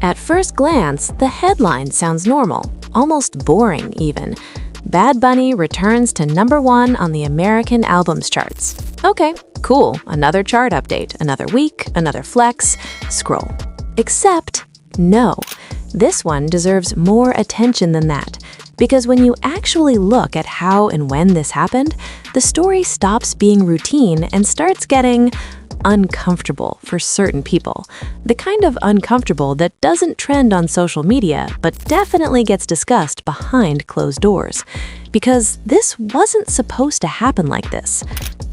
At first glance, the headline sounds normal, almost boring even. Bad Bunny returns to #1 on the American albums charts. Okay, cool, another chart update, another week, another flex, scroll. Except, no, this one deserves more attention than that. Because when you actually look at how and when this happened, the story stops being routine and starts getting uncomfortable for certain people. The kind of uncomfortable that doesn't trend on social media, but definitely gets discussed behind closed doors. Because this wasn't supposed to happen like this.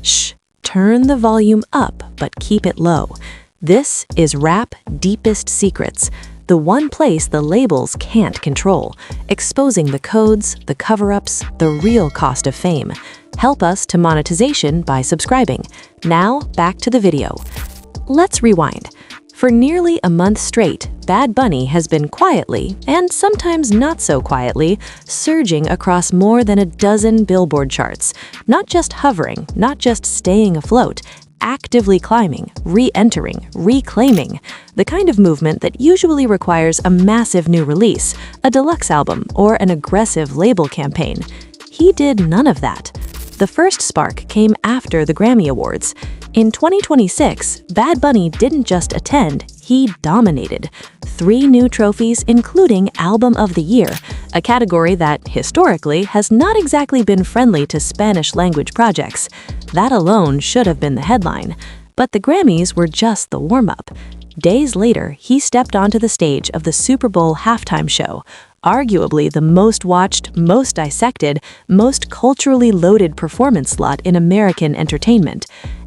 Shh, turn the volume up, but keep it low. This is rap deepest secrets. The one place the labels can't control, exposing the codes, the cover-ups, the real cost of fame. Help us to monetization by subscribing. Now, back to the video. Let's rewind. For nearly a month straight, Bad Bunny has been quietly, and sometimes not so quietly, surging across more than a dozen Billboard charts. Not just hovering, not just staying afloat, actively climbing, re-entering, reclaiming, the kind of movement that usually requires a massive new release, a deluxe album, or an aggressive label campaign. He did none of that. The first spark came after the Grammy Awards. In 2026, Bad Bunny didn't just attend, he dominated. 3 new trophies, including Album of the Year, a category that, historically, has not exactly been friendly to Spanish-language projects. That alone should have been the headline. But the Grammys were just the warm-up. Days later, he stepped onto the stage of the Super Bowl halftime show, arguably the most watched, most dissected, most culturally loaded performance slot in American entertainment.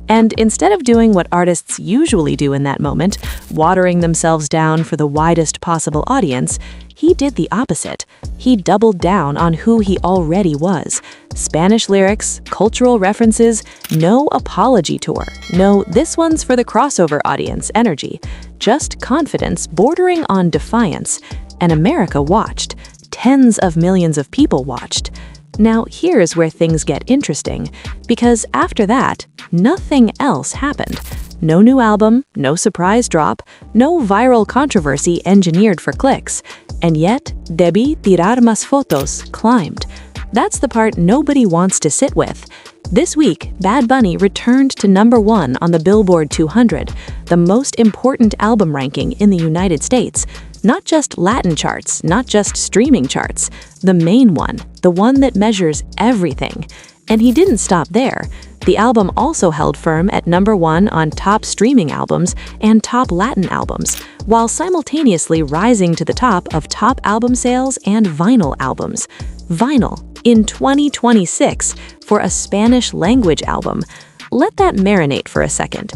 And instead of doing what artists usually do in that moment, watering themselves down for the widest possible audience, he did the opposite. He doubled down on who he already was. Spanish lyrics, cultural references, no apology tour, no "this one's for the crossover audience" energy, just confidence bordering on defiance. And America watched. Tens of millions of people watched. Now here's where things get interesting, because after that, nothing else happened. No new album, no surprise drop, no viral controversy engineered for clicks. And yet, Debí tirar más fotos climbed. That's the part nobody wants to sit with. This week, Bad Bunny returned to #1 on the Billboard 200, the most important album ranking in the United States. Not just Latin charts, not just streaming charts, the main one, the one that measures everything. And he didn't stop there. The album also held firm at #1 on top streaming albums and top Latin albums, while simultaneously rising to the top of top album sales and vinyl albums. Vinyl in 2026 for a Spanish-language album. Let that marinate for a second.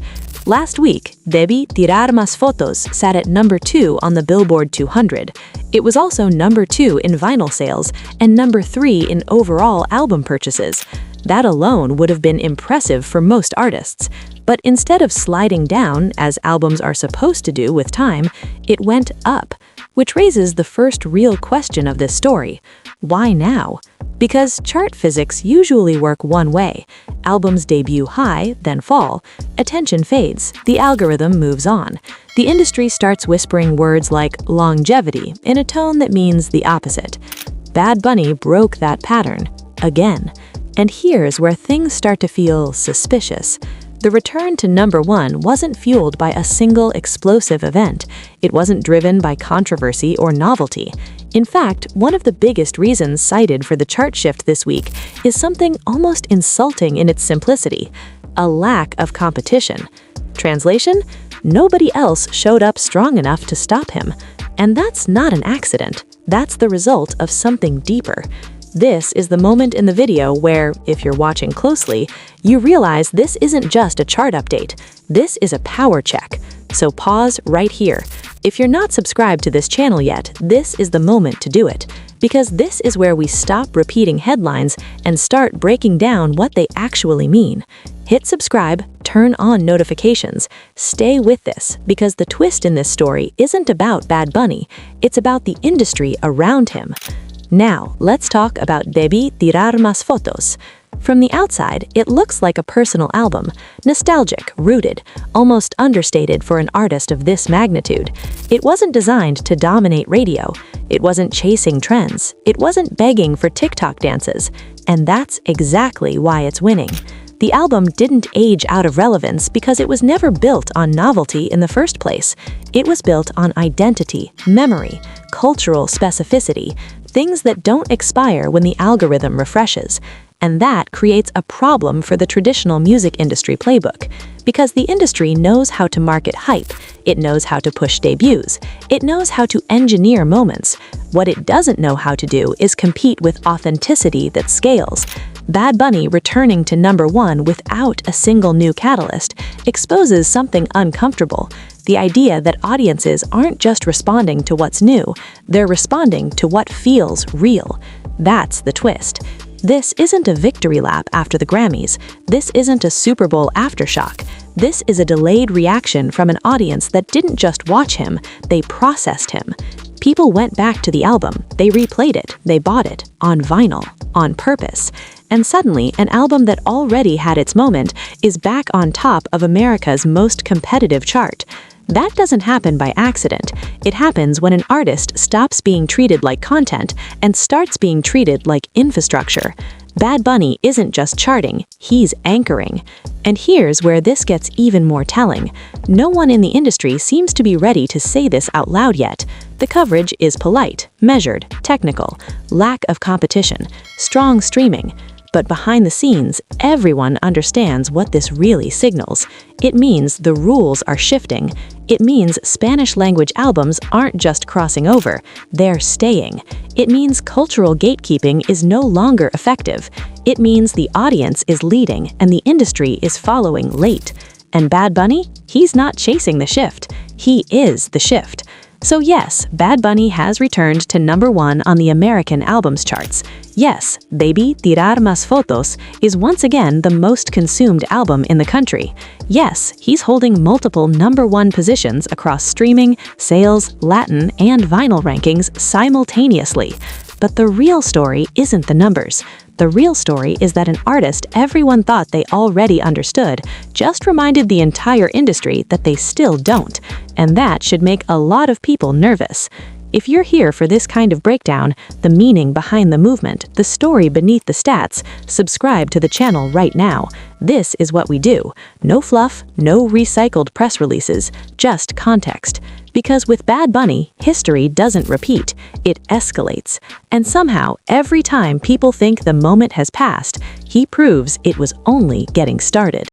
Last week, Debí tirar más fotos sat at #2 on the Billboard 200. It was also #2 in vinyl sales and #3 in overall album purchases. That alone would have been impressive for most artists. But instead of sliding down, as albums are supposed to do with time, it went up, which raises the first real question of this story. Why now? Because chart physics usually work one way. Albums debut high, then fall. Attention fades. The algorithm moves on. The industry starts whispering words like longevity in a tone that means the opposite. Bad Bunny broke that pattern. Again. And here's where things start to feel suspicious. The return to #1 wasn't fueled by a single explosive event. It wasn't driven by controversy or novelty. In fact, one of the biggest reasons cited for the chart shift this week is something almost insulting in its simplicity: a lack of competition. Translation? Nobody else showed up strong enough to stop him. And that's not an accident. That's the result of something deeper. This is the moment in the video where, if you're watching closely, you realize this isn't just a chart update. This is a power check. So pause right here. If you're not subscribed to this channel yet, this is the moment to do it. Because this is where we stop repeating headlines and start breaking down what they actually mean. Hit subscribe, turn on notifications. Stay with this, because the twist in this story isn't about Bad Bunny. It's about the industry around him. Now, let's talk about Debí tirar más fotos. From the outside, it looks like a personal album, nostalgic, rooted, almost understated for an artist of this magnitude. It wasn't designed to dominate radio. It wasn't chasing trends. It wasn't begging for TikTok dances. And that's exactly why it's winning. The album didn't age out of relevance because it was never built on novelty in the first place. It was built on identity, memory, cultural specificity, things that don't expire when the algorithm refreshes. And that creates a problem for the traditional music industry playbook, because the industry knows how to market hype, it knows how to push debuts, it knows how to engineer moments. What it doesn't know how to do is compete with authenticity that scales. Bad Bunny returning to #1 without a single new catalyst exposes something uncomfortable. The idea that audiences aren't just responding to what's new, they're responding to what feels real. That's the twist. This isn't a victory lap after the Grammys. This isn't a Super Bowl aftershock. This is a delayed reaction from an audience that didn't just watch him, they processed him. People went back to the album, they replayed it, they bought it, on vinyl, on purpose. And suddenly, an album that already had its moment is back on top of America's most competitive chart. That doesn't happen by accident. It happens when an artist stops being treated like content and starts being treated like infrastructure. Bad Bunny isn't just charting, he's anchoring. And here's where this gets even more telling. No one in the industry seems to be ready to say this out loud yet. The coverage is polite, measured, technical, lack of competition, strong streaming. But behind the scenes, everyone understands what this really signals. It means the rules are shifting. It means Spanish-language albums aren't just crossing over, they're staying. It means cultural gatekeeping is no longer effective. It means the audience is leading and the industry is following late. And Bad Bunny? He's not chasing the shift. He is the shift. So yes, Bad Bunny has returned to #1 on the American albums charts. Yes, Baby Tirar Más Fotos is once again the most consumed album in the country. Yes, he's holding multiple #1 positions across streaming, sales, Latin, and vinyl rankings simultaneously. But the real story isn't the numbers. The real story is that an artist everyone thought they already understood just reminded the entire industry that they still don't, and that should make a lot of people nervous. If you're here for this kind of breakdown, the meaning behind the movement, the story beneath the stats, subscribe to the channel right now. This is what we do. No fluff, no recycled press releases, just context. Because with Bad Bunny, history doesn't repeat, it escalates. And somehow, every time people think the moment has passed, he proves it was only getting started.